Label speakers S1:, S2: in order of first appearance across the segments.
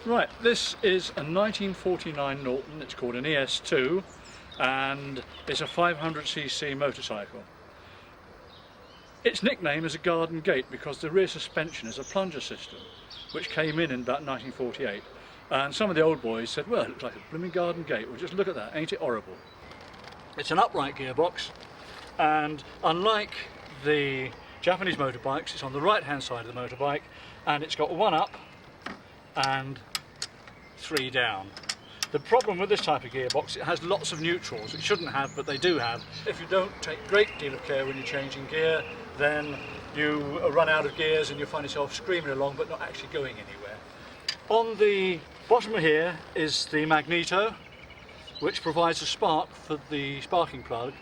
S1: Right, this is a 1949 Norton. It's called an ES2 and it's a 500cc motorcycle. Its nickname is a garden gate because the rear suspension is a plunger system which came in about 1948, and some of the old boys said, well, it looks like a blooming garden gate. Well, just look at that, ain't it horrible? It's an upright gearbox, and unlike the Japanese motorbikes, it's on the right hand side of the motorbike, and it's got one up and three down. The problem with this type of gearbox, it has lots of neutrals. It shouldn't have, but they do have. If you don't take a great deal of care when you're changing gear, then you run out of gears and you'll find yourself screaming along but not actually going anywhere. On the bottom of here is the Magneto, which provides a spark for the sparking plug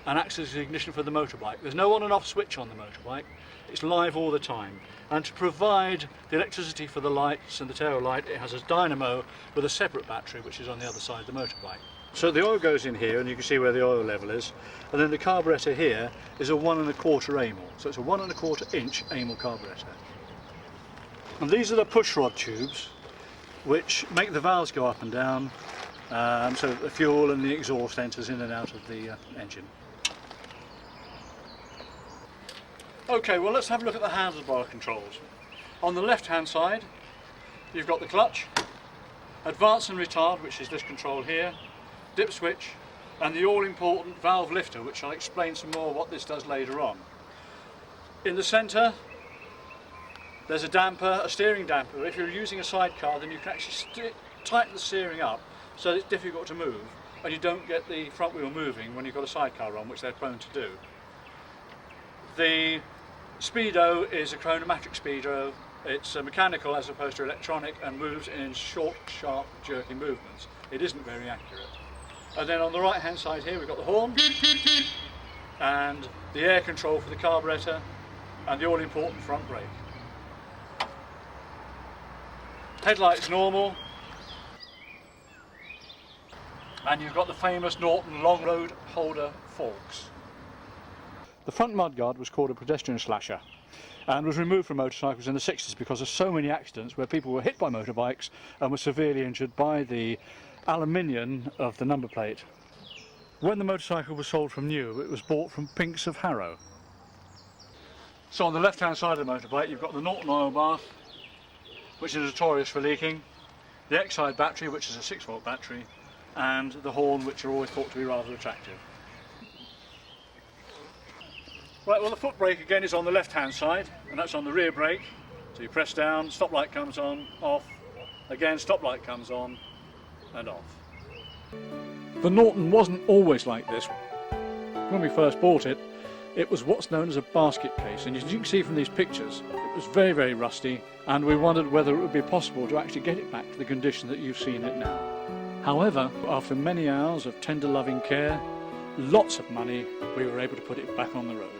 S1: and acts as the ignition for the motorbike. There's no on and off switch on the motorbike. It's live all the time. And to provide the electricity for the lights and the tail light, it has a dynamo with a separate battery which is on the other side of the motorbike. So the oil goes in here and you can see where the oil level is, and then the carburettor here is a 1 1/4 amel. So it's a 1 1/4 inch amel carburettor. And these are the push rod tubes which make the valves go up and down, so the fuel and the exhaust enters in and out of the engine. Okay, well, let's have a look at the handlebar controls. On the left hand side you've got the clutch, advance and retard, which is this control here, dip switch, and the all important valve lifter, which I'll explain some more what this does later on. In the centre there's a damper, a steering damper. If you're using a sidecar, then you can actually tighten the steering up so that it's difficult to move and you don't get the front wheel moving when you've got a sidecar on, which they're prone to do. The Speedo is a chronomatic Speedo. It's mechanical as opposed to electronic and moves in short, sharp, jerky movements. It isn't very accurate. And then on the right hand side here we've got the horn and the air control for the carburettor and the all important front brake. Headlights normal, and you've got the famous Norton long road holder forks. The front mudguard was called a pedestrian slasher and was removed from motorcycles in the 60s because of so many accidents where people were hit by motorbikes and were severely injured by the aluminium of the number plate. When the motorcycle was sold from new, it was bought from Pinks of Harrow. So on the left hand side of the motorbike you've got the Norton oil bath, which is notorious for leaking, the X-side battery, which is a 6-volt battery, and the horn, which are always thought to be rather attractive. Right, well, the foot brake again is on the left hand side, and that's on the rear brake. So you press down, stop light comes on, off, again stop light comes on and off. The Norton wasn't always like this. When we first bought it, it was what's known as a basket case, and as you can see from these pictures, it was very, very rusty, and we wondered whether it would be possible to actually get it back to the condition that you've seen it now. However, after many hours of tender loving care, lots of money, we were able to put it back on the road.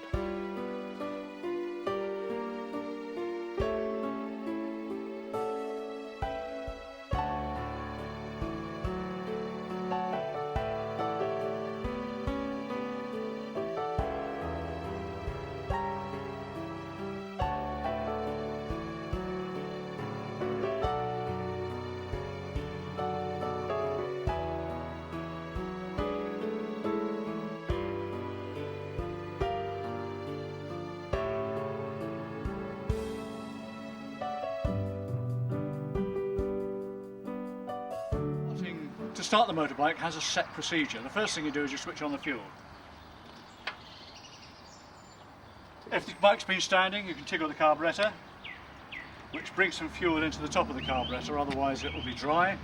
S1: To start the motorbike has a set procedure. The first thing you do is you switch on the fuel. If the bike's been standing, you can tickle the carburettor, which brings some fuel into the top of the carburettor, otherwise it will be dry.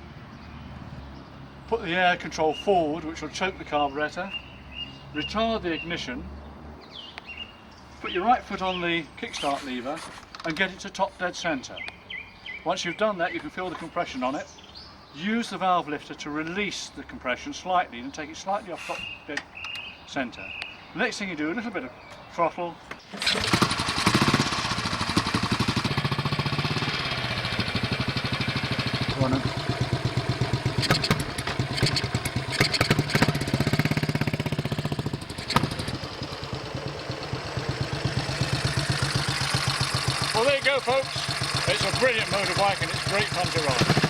S1: Put the air control forward, which will choke the carburettor. Retard the ignition. Put your right foot on the kickstart lever and get it to top dead centre. Once you've done that, you can feel the compression on it. Use the valve lifter to release the compression slightly and take it slightly off top dead centre. The next thing you do, a little bit of throttle. Well, there you go, folks. It's a brilliant motorbike and it's great fun to ride.